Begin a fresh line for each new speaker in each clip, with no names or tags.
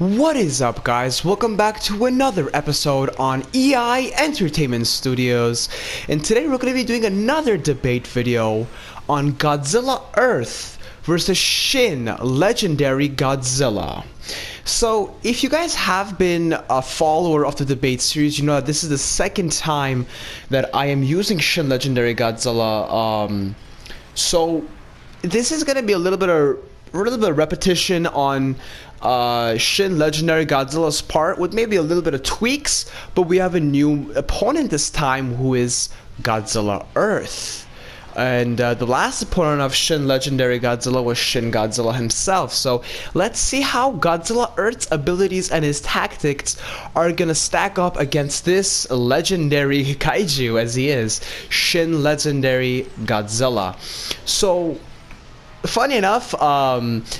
What is up, guys? Welcome back to another episode on EI Entertainment Studios, and today we're going to be doing another debate video on Godzilla Earth versus Shin Legendary Godzilla. So if you guys have been a follower of the debate series, you know that this is the second time that I am using Shin Legendary Godzilla. So this is going to be a little bit of repetition on Shin Legendary Godzilla's part, with maybe a little bit of tweaks, but we have a new opponent this time, who is Godzilla Earth. And the last opponent of Shin Legendary Godzilla was Shin Godzilla himself. So let's see how Godzilla Earth's abilities and his tactics are gonna stack up against this legendary kaiju, as he is, Shin Legendary Godzilla. So funny enough,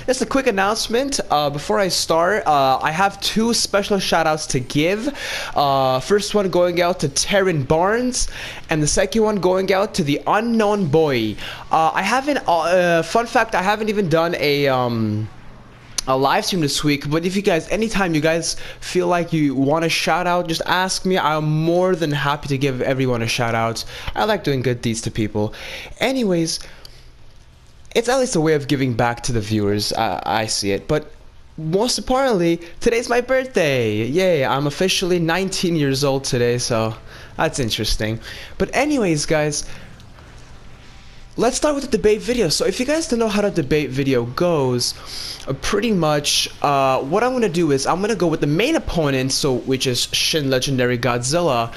just a quick announcement before I start. I have two special shoutouts to give. First one going out to Terran Barnes, and the second one going out to the Unknown Boy. I haven't, fun fact, I haven't even done a live stream this week, but if you guys, anytime you guys feel like you want a shout out, just ask me. I'm more than happy to give everyone a shout out. I like doing good deeds to people. Anyways, it's at least a way of giving back to the viewers. I see it. But most importantly, today's my birthday. Yay, I'm officially 19 years old today, so that's interesting. But anyways, guys, let's start with the debate video. So if you guys don't know how the debate video goes, pretty much what I'm going to do is I'm going to go with the main opponent, which is Shin Legendary Godzilla.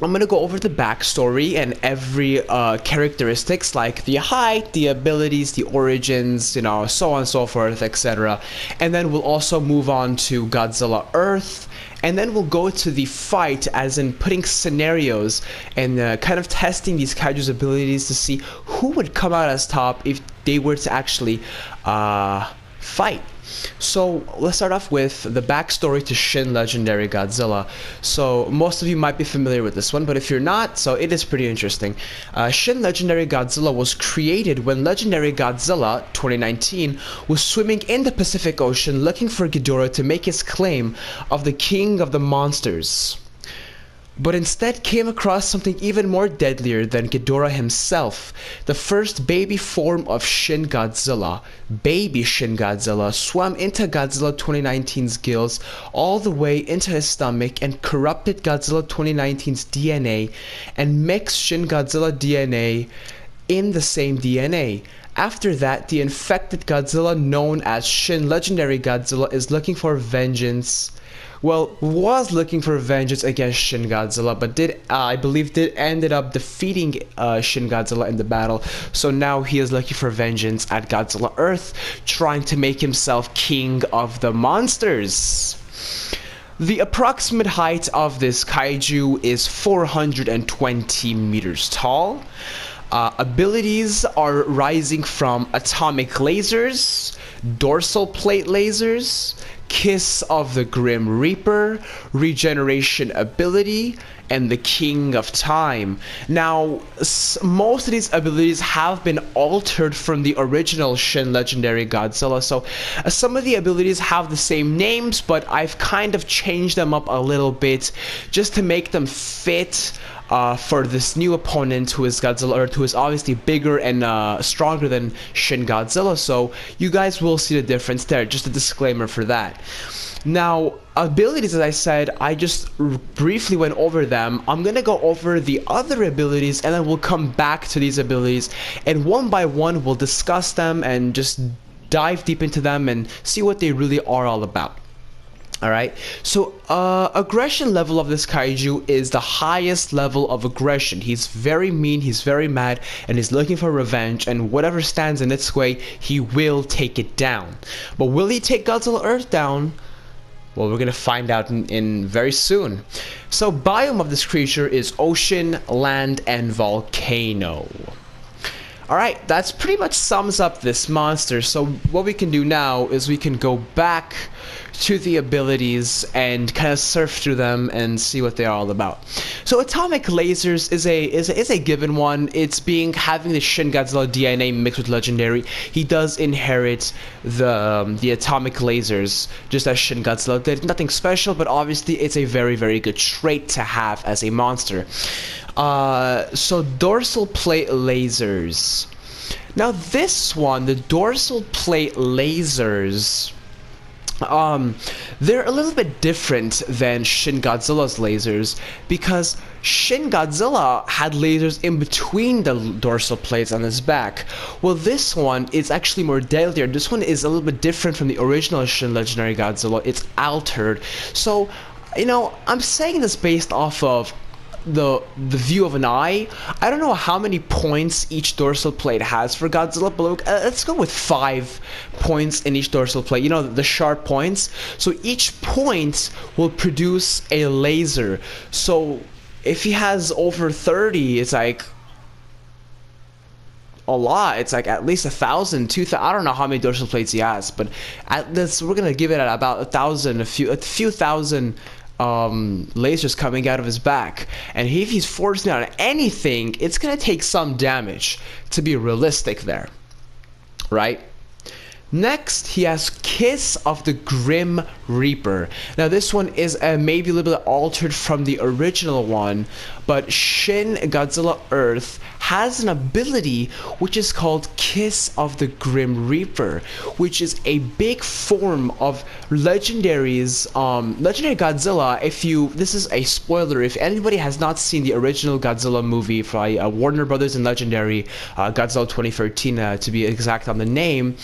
I'm gonna go over the backstory and every characteristics, like the height, the abilities, the origins, you know, so on and so forth, etc. And then we'll also move on to Godzilla Earth, and then we'll go to the fight, as in putting scenarios and kind of testing these kaiju's abilities to see who would come out as top if they were to actually fight. So let's start off with the backstory to Shin Legendary Godzilla. So most of you might be familiar with this one, but if you're not, so it is pretty interesting. Shin Legendary Godzilla was created when Legendary Godzilla 2019 was swimming in the Pacific Ocean looking for Ghidorah to make his claim of the king of the monsters, but instead came across something even more deadlier than Ghidorah himself. The first baby form of Shin Godzilla, baby Shin Godzilla, swam into Godzilla 2019's gills all the way into his stomach and corrupted Godzilla 2019's DNA and mixed Shin Godzilla DNA in the same DNA. After that, the infected Godzilla, known as Shin Legendary Godzilla, is looking for vengeance. Well, was looking for vengeance against Shin Godzilla, but I believe ended up defeating Shin Godzilla in the battle. So now he is looking for vengeance at Godzilla Earth, trying to make himself king of the monsters. The approximate height of this kaiju is 420 meters tall. Abilities are rising from atomic lasers, dorsal plate lasers, Kiss of the Grim Reaper, Regeneration ability, and the King of Time. Now, most of these abilities have been altered from the original Shin Legendary Godzilla, so some of the abilities have the same names, but I've kind of changed them up a little bit just to make them fit for this new opponent, who is Godzilla Earth, who is obviously bigger and stronger than Shin Godzilla. So you guys will see the difference there. Just a disclaimer for that. Now, abilities, as I said, I just briefly went over them. I'm gonna go over the other abilities, and then we'll come back to these abilities, and one by one we'll discuss them and just dive deep into them and see what they really are all about. Alright, so aggression level of this kaiju is the highest level of aggression. He's very mean, he's very mad, and he's looking for revenge, and whatever stands in its way, he will take it down. But will he take Godzilla Earth down? Well, we're gonna find out in very soon. So biome of this creature is ocean, land, and volcano. Alright, that's pretty much sums up this monster. So what we can do now is we can go back to the abilities and kind of surf through them and see what they're all about. So atomic lasers is a given one. It's having the Shin Godzilla DNA mixed with Legendary. He does inherit the atomic lasers just as Shin Godzilla did. Nothing special, but obviously it's a very, very good trait to have as a monster. So dorsal plate lasers. Now this one, the dorsal plate lasers, they're a little bit different than Shin Godzilla's lasers because Shin Godzilla had lasers in between the dorsal plates on his back. Well, this one is actually more deadlier. This one is a little bit different from the original Shin Legendary Godzilla. It's altered. So, you know, I'm saying this based off of the view of an eye. I don't know how many points each dorsal plate has for Godzilla, but look, let's go with 5 points in each dorsal plate. You know, the sharp points. So each point will produce a laser. So if he has over 30, it's like a lot. It's like at least 1,000, 2,000. I don't know how many dorsal plates he has, but at this, we're gonna give it at about 1,000, a few thousand lasers coming out of his back. And if he's forcing out anything, it's gonna take some damage to be realistic there, right? Next, he has Kiss of the Grim Reaper. Now this one is maybe a little bit altered from the original one, but Shin Godzilla Earth has an ability which is called Kiss of the Grim Reaper, which is a big form of Legendary Godzilla. This is a spoiler, if anybody has not seen the original Godzilla movie by Warner Brothers and Legendary, Godzilla 2013 to be exact on the name,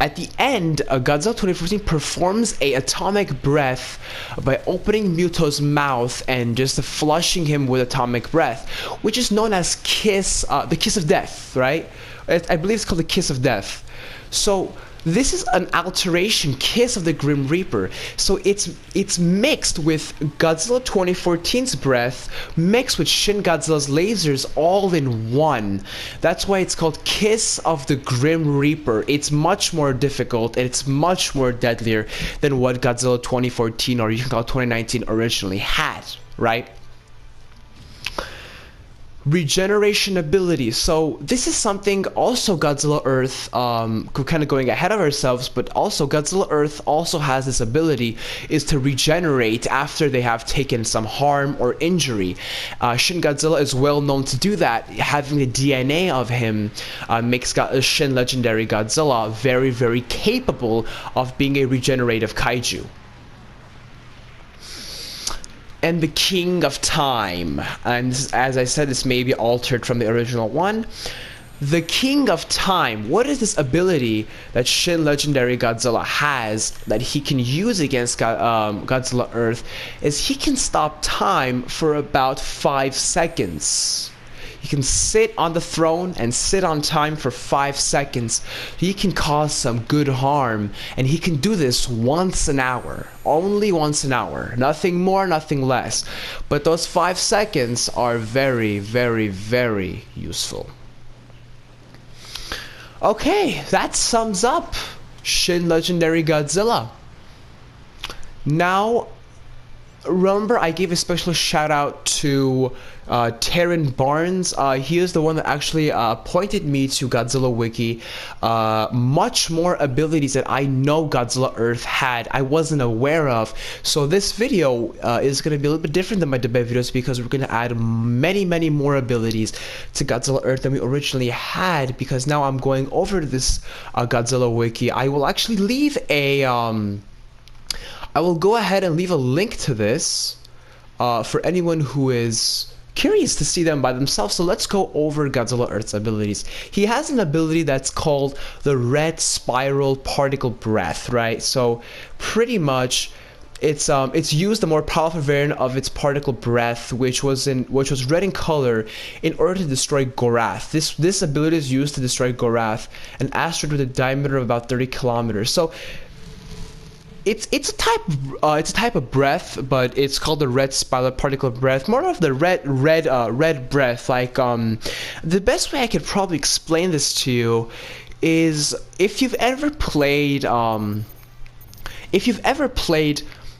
at the end, Godzilla 2014 performs a atomic breath by opening Muto's mouth and just flushing him with atomic breath, which is known as the Kiss of Death, right? I believe it's called the Kiss of Death. So this is an alteration, Kiss of the Grim Reaper. So it's mixed with Godzilla 2014's breath, mixed with Shin Godzilla's lasers, all in one. That's why it's called Kiss of the Grim Reaper. It's much more difficult and it's much more deadlier than what Godzilla 2014, or you can call it 2019, originally had, right? Regeneration ability. So this is something also Godzilla Earth, kind of going ahead of ourselves, but also Godzilla Earth also has this ability, is to regenerate after they have taken some harm or injury. Shin Godzilla is well known to do that. Having the DNA of him makes Shin Legendary Godzilla very, very capable of being a regenerative kaiju. And the King of Time, and this, as I said, this may be altered from the original one. The King of Time, what is this ability that Shin Legendary Godzilla has that he can use against Godzilla Earth, is he can stop time for about 5 seconds. He can sit on the throne and sit on time for 5 seconds. He can cause some good harm, and he can do this once an hour. Only once an hour. Nothing more, nothing less. But those 5 seconds are very, very, very useful. Okay, that sums up Shin Legendary Godzilla. Now, remember I gave a special shout out to Taryn Barnes. He is the one that actually pointed me to Godzilla Wiki. Much more abilities that I know Godzilla Earth had I wasn't aware of. So this video is going to be a little bit different than my debate videos because we're going to add many, many more abilities to Godzilla Earth than we originally had, because now I'm going over to this Godzilla Wiki. I will actually leave a I will go ahead and leave a link to this for anyone who is curious to see them by themselves. So let's go over Godzilla Earth's abilities. He has an ability that's called the Red Spiral Particle Breath, right? So pretty much it's used the more powerful variant of its particle breath, which was red in color, in order to destroy Gorath. This ability is used to destroy Gorath, an asteroid with a diameter of about 30 kilometers. So it's a type of breath, but it's called the red spiral particle breath. More of the red breath. Like the best way I could probably explain this to you is if you've ever played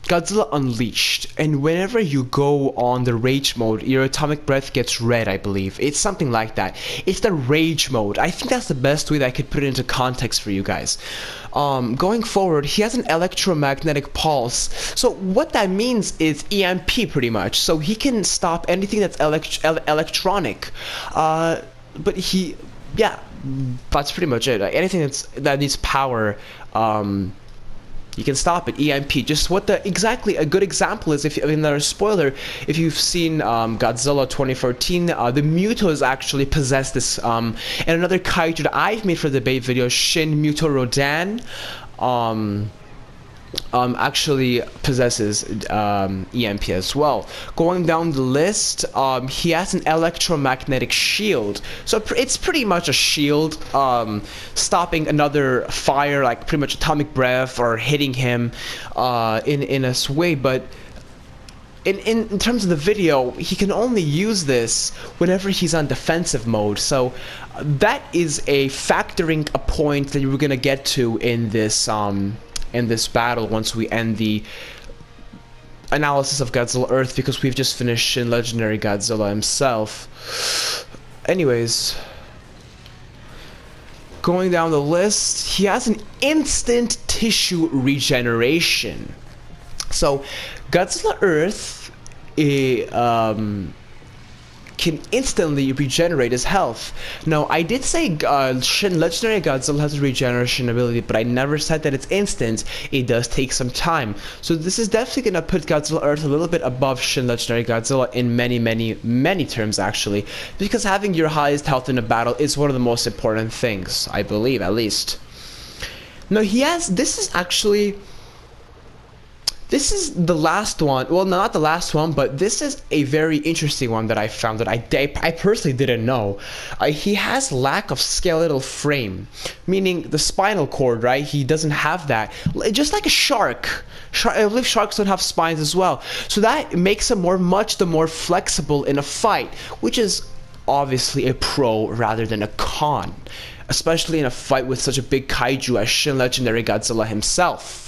Godzilla Unleashed, and whenever you go on the rage mode, your atomic breath gets red, I believe. It's something like that. It's the rage mode. I think that's the best way that I could put it into context for you guys. Going forward, he has an electromagnetic pulse. So what that means is EMP pretty much. So he can stop anything that's electronic. But yeah, that's pretty much it. Anything that needs power, you can stop it. EMP. Just what exactly a good example is, another spoiler, if you've seen Godzilla 2014, the Mutos actually possess this, and another kaiju that I've made for the debate video, Shin Rodan, actually possesses EMP as well. Going down the list, he has an electromagnetic shield, so it's pretty much a shield, stopping another fire, like pretty much atomic breath, or hitting him in a way. But in terms of the video, he can only use this whenever he's on defensive mode. So that is a factoring a point that we're gonna get to in this battle once we end the analysis of Godzilla Earth, because we've just finished Shin Legendary Godzilla himself. Anyways, going down the list, he has an instant tissue regeneration. So Godzilla Earth can instantly regenerate his health. Now, I did say Shin Legendary Godzilla has a regeneration ability, but I never said that it's instant. It does take some time. So this is definitely going to put Godzilla Earth a little bit above Shin Legendary Godzilla in many terms, actually, because having your highest health in a battle is one of the most important things, I believe, at least. Now, this is the last one. Well, not the last one, but this is a very interesting one that I found that I personally didn't know. He has lack of skeletal frame, meaning the spinal cord, right? He doesn't have that. Just like a shark. I believe sharks don't have spines as well. So that makes him much more flexible in a fight, which is obviously a pro rather than a con, especially in a fight with such a big kaiju as Shin Legendary Godzilla himself.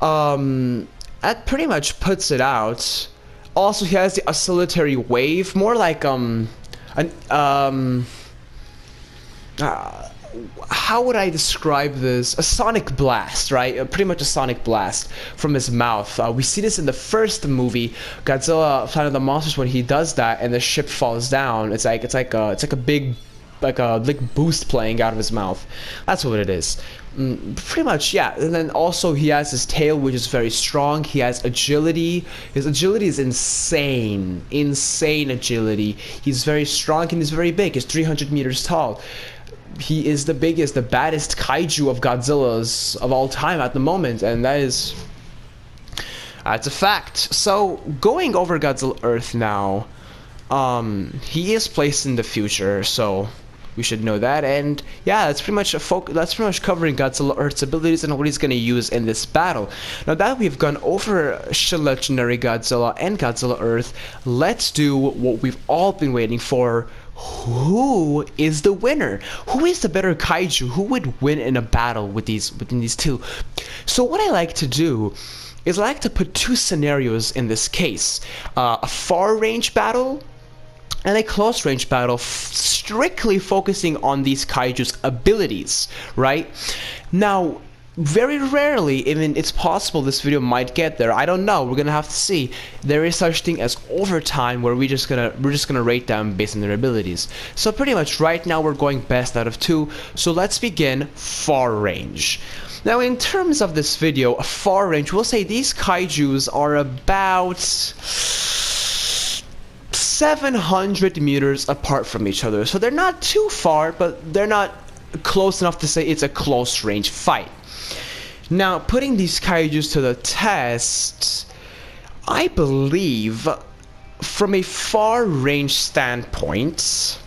That pretty much puts it out. Also, he has the oscillatory wave, more like how would I describe this? A sonic blast, right? Pretty much a sonic blast from his mouth. We see this in the first movie, Godzilla Planet of the Monsters, when he does that and the ship falls down. It's like a big boost playing out of his mouth. That's what it is. Pretty much, yeah. And then also he has his tail, which is very strong. He has agility. His agility is insane agility. He's very strong and he's very big. He's 300 meters tall. He is the biggest, the baddest kaiju of Godzilla's of all time at the moment, and that's a fact. So going over Godzilla Earth now, he is placed in the future, so we should know that. And yeah, that's pretty much covering Godzilla Earth's abilities and what he's going to use in this battle. Now that we've gone over Shin Legendary Godzilla and Godzilla Earth, let's do what we've all been waiting for. Who is the winner? Who is the better kaiju? Who would win in a battle within these two? So what I like to do is I like to put two scenarios in this case. A far range battle and a close range battle, strictly focusing on these kaiju's abilities, right? Now, very rarely, even it's possible this video might get there. I don't know. We're gonna have to see. There is such thing as overtime, where we're just gonna rate them based on their abilities. So pretty much right now we're going best out of two. So let's begin far range. Now, in terms of this video, a far range, we'll say these kaijus are about 700 meters apart from each other. So they're not too far, but they're not close enough to say it's a close range fight. Now, putting these kaijus to the test, I believe, from a far range standpoint,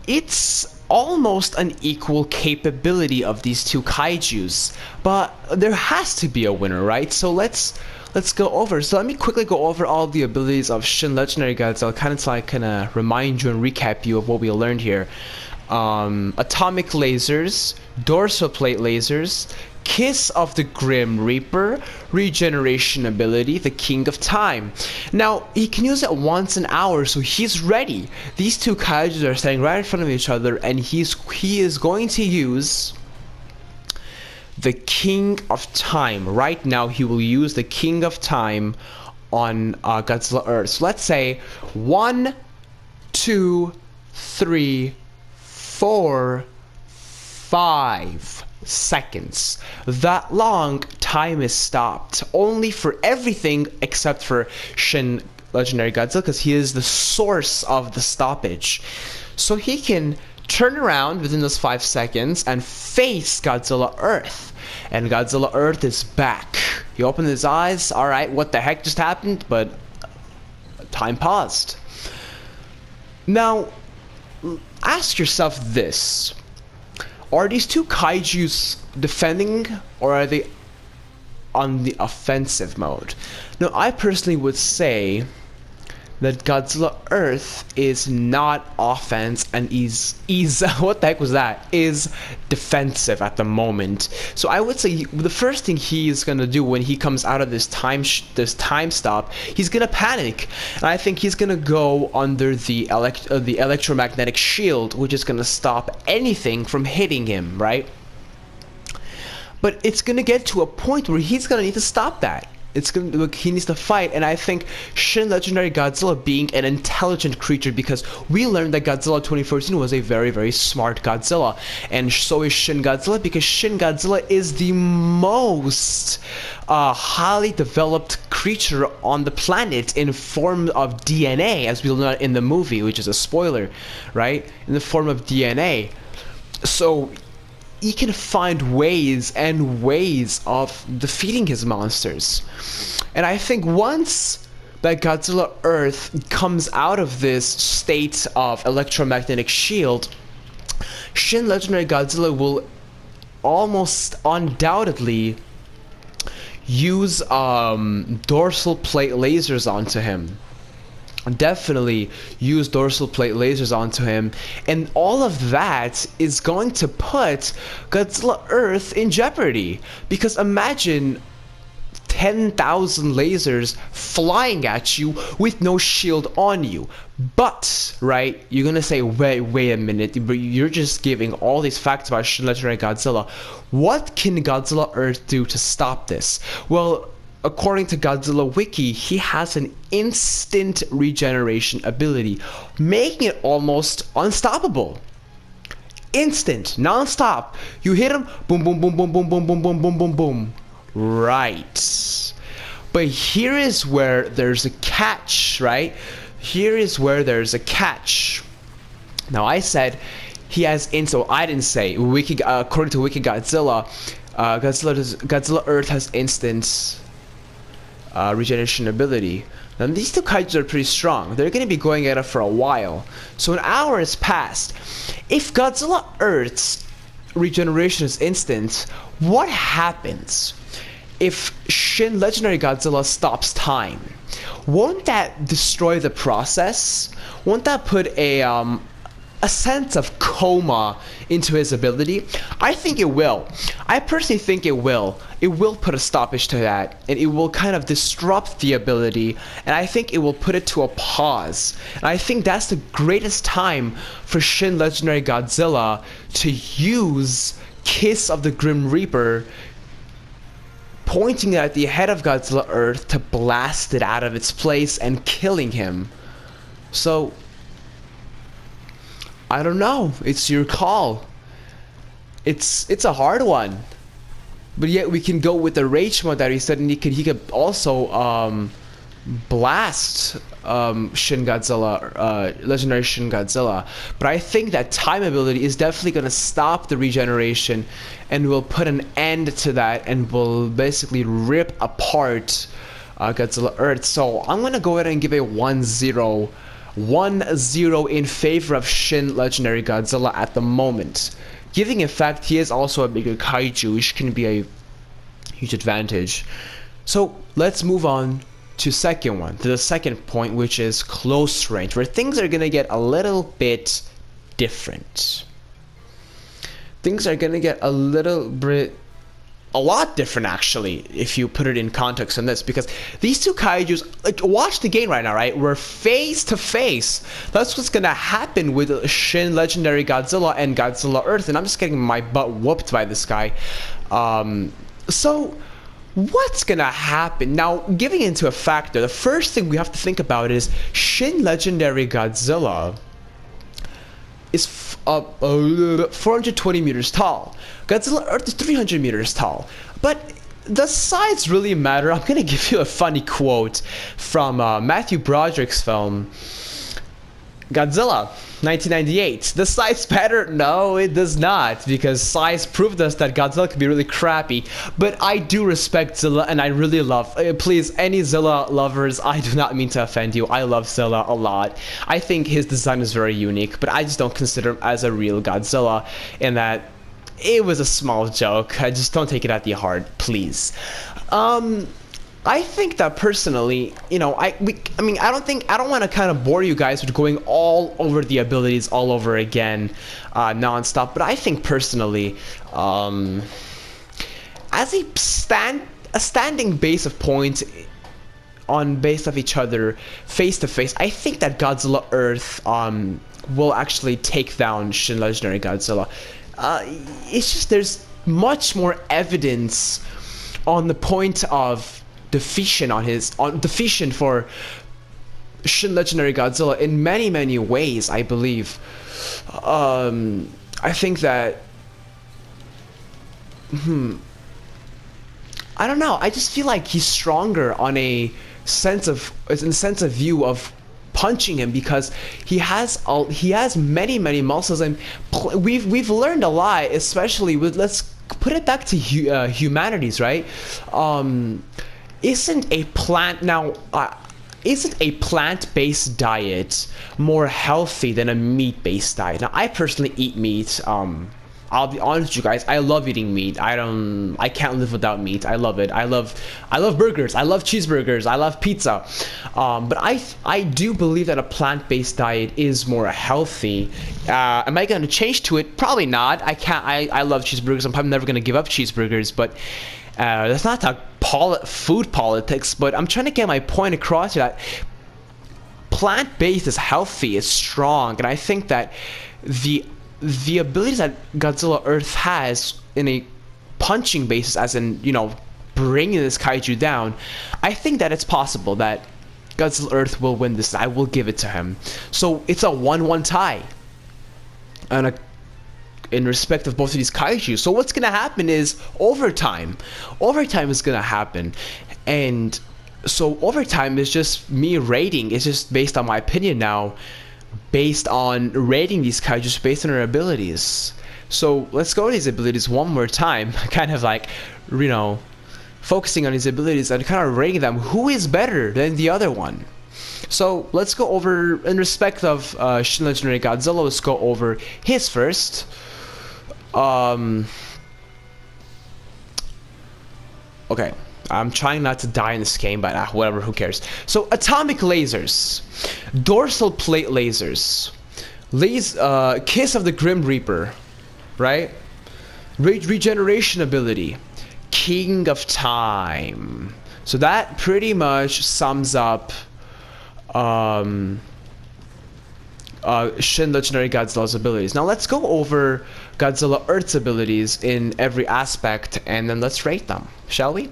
it's almost an equal capability of these two kaijus, but there has to be a winner, right? So let's go over. So let me quickly go over all the abilities of Shin Legendary Godzilla, kind of remind you and recap you of what we learned here. Atomic lasers, dorsal plate lasers, Kiss of the Grim Reaper, Regeneration ability, the King of Time. Now, he can use it once an hour, so he's ready. These two kaijus are standing right in front of each other, and he is going to use the King of Time. Right now, he will use the King of Time on Godzilla Earth. So let's say 1, 2, 3, 4, 5 seconds. That long time is stopped only for everything except for Shin Legendary Godzilla, because he is the source of the stoppage. So he can turn around within those 5 seconds and face Godzilla Earth, and Godzilla Earth is back. He opened his eyes. All right, what the heck just happened? But time paused. Now ask yourself this: are these two kaijus defending, or are they on the offensive mode? Now, I personally would say that Godzilla Earth is not offense and is what the heck was that? Is defensive at the moment. So I would say the first thing he is gonna do when he comes out of this time stop, he's gonna panic, and I think he's gonna go under the electromagnetic shield, which is gonna stop anything from hitting him, right? But it's gonna get to a point where he's gonna need to stop that. He needs to fight, and I think Shin Legendary Godzilla, being an intelligent creature, because we learned that Godzilla 2014 was a very, very smart Godzilla, and so is Shin Godzilla, because Shin Godzilla is the most highly developed creature on the planet in form of DNA, as we'll learn in the movie, which is a spoiler, right? In the form of DNA. So he can find ways and ways of defeating his monsters. And I think once that Godzilla Earth comes out of this state of electromagnetic shield, Shin Legendary Godzilla will almost undoubtedly use dorsal plate lasers onto him. Definitely use dorsal plate lasers onto him, and all of that is going to put Godzilla Earth in jeopardy, because imagine 10,000 lasers flying at you with no shield on you. But, right, you're gonna say, wait a minute, you're just giving all these facts about Shin Legendary Godzilla. What can Godzilla Earth do to stop this? Well, according to Godzilla Wiki, he has an instant regeneration ability, making it almost unstoppable. Instant, non-stop. You hit him, boom, boom, boom, boom, boom, boom, boom, boom, boom, boom, boom. Right. But here is where there's a catch, right? Here is where there's a catch. Now, I said he has instant. I didn't say. According to Wiki Godzilla, Godzilla Earth has instant regeneration ability. Now, these two kaijus are pretty strong. They're going to be going at it for a while. So an hour has passed. If Godzilla Earth's regeneration is instant, what happens if Shin Legendary Godzilla stops time? Won't that destroy the process? Won't that put a sense of coma into his ability? I think it will. I personally think it will. It will put a stoppage to that, and it will kind of disrupt the ability, and I think it will put it to a pause. And I think that's the greatest time for Shin Legendary Godzilla to use Kiss of the Grim Reaper, pointing at the head of Godzilla Earth to blast it out of its place and killing him. So I don't know. It's your call. It's a hard one, but yet we can go with the rage mode that he said, and he could also blast Shin Godzilla, Legendary Shin Godzilla. But I think that time ability is definitely going to stop the regeneration, and will put an end to that, and will basically rip apart Godzilla Earth. So I'm gonna go ahead and give a 1-0 1-0 in favor of Shin Legendary Godzilla at the moment. Giving effect, he is also a bigger kaiju, which can be a huge advantage. So let's move on to the second point, which is close range, where things are gonna get a little bit different. Things are gonna get a lot different, actually, if you put it in context on this, because these two kaijus, like, watch the game right now, right? We're face to face. That's what's gonna happen with Shin Legendary Godzilla and Godzilla Earth, and I'm just getting my butt whooped by this guy. So what's gonna happen now? Giving into a factor, the first thing we have to think about is Shin Legendary Godzilla is 420 meters tall. Godzilla Earth is 300 meters tall. But the size really matter. I'm gonna give you a funny quote from Matthew Broderick's film Godzilla 1998. Does size matter? No, it does not, because size proved us that Godzilla can be really crappy. But I do respect Zilla, and I really love, please, any Zilla lovers, I do not mean to offend you, I love Zilla a lot. I think his design is very unique, but I just don't consider him as a real Godzilla, in that it was a small joke. I just don't take it at the heart, please. I think that personally, you know, I don't want to kind of bore you guys with going all over the abilities all over again, non-stop. But I think personally, as a standing base of points on base of each other, face to face, I think that Godzilla Earth will actually take down Shin Legendary Godzilla. It's just there's much more evidence on the point of defeation for Shin Legendary Godzilla in many ways, I believe. I think that I don't know, I just feel like he's stronger on a sense of view of punching him, because he has many muscles, and we've learned a lot, especially with, let's put it back to humanities, right? Isn't a plant-based diet more healthy than a meat-based diet? Now, I personally eat meat. I'll be honest with you guys, I love eating meat. I can't live without meat. I love it. I love burgers. I love cheeseburgers. I love pizza. But I do believe that a plant-based diet is more healthy. Am I going to change to it? Probably not. I love cheeseburgers. I'm probably never going to give up cheeseburgers, but that's not food politics. But I'm trying to get my point across here, that plant-based is healthy, it's strong, and I think that the abilities that Godzilla Earth has in a punching basis, as in, you know, bringing this kaiju down, I think that it's possible that Godzilla Earth will win this. I will give it to him. So it's a 1-1 tie, and in respect of both of these kaiju. So what's gonna happen is overtime. Overtime is gonna happen, and so overtime is just me rating. It's just based on my opinion now, based on rating these kaiju based on their abilities. So let's go to these abilities one more time, kind of like, you know, focusing on these abilities and kind of rating them. Who is better than the other one? So let's go over, in respect of Shin Legendary Godzilla, let's go over his first. Okay, I'm trying not to die in this game, but whatever, who cares. So atomic lasers, dorsal plate lasers, Kiss of the Grim Reaper, right? Regeneration ability, King of Time. So that pretty much sums up Shin Legendary Godzilla's abilities. Now let's go over Godzilla Earth's abilities in every aspect, and then let's rate them, shall we?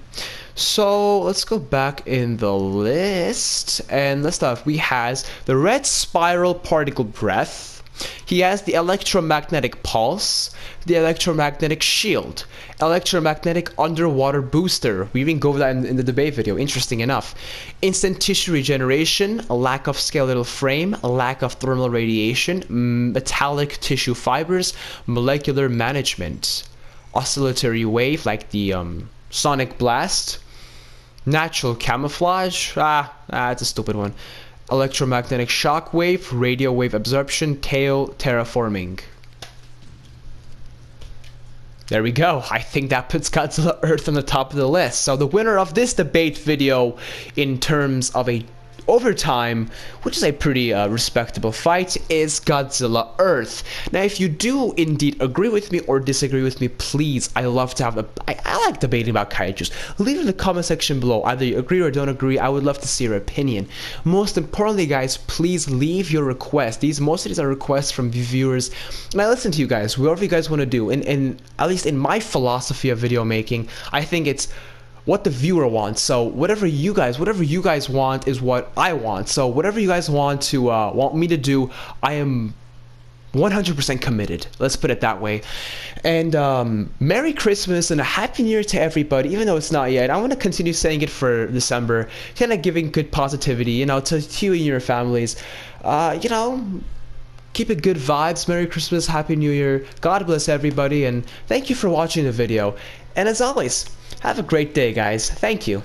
So let's go back in the list, and let's start. We has the red spiral particle breath. He has the electromagnetic pulse, the electromagnetic shield, electromagnetic underwater booster. We even go over that in the debate video, interesting enough. Instant tissue regeneration, a lack of skeletal frame, a lack of thermal radiation, metallic tissue fibers, molecular management, oscillatory wave like the sonic blast, natural camouflage, it's a stupid one. electromagnetic shock wave, radio wave absorption, tail terraforming. There we go. I think that puts Godzilla Earth on the top of the list. So the winner of this debate video in terms of a overtime, which is a pretty respectable fight, is Godzilla Earth. Now, if you do indeed agree with me or disagree with me, please, I love to have I like debating about kaijus. Leave it in the comment section below. Either you agree or don't agree. I would love to see your opinion. Most importantly, guys, please leave your requests. Most of these are requests from viewers, and I listen to you guys. Whatever you guys want to do, and at least in my philosophy of video making, I think it's what the viewer wants. So whatever you guys want is what I want. So whatever you guys want me to do, I am 100% committed. Let's put it that way. And Merry Christmas and a Happy New Year to everybody. Even though it's not yet, I want to continue saying it for December, kind of giving good positivity, you know, to you and your families. You know, keep it good vibes. Merry Christmas, Happy New Year. God bless everybody, and thank you for watching the video. And as always, have a great day, guys. Thank you.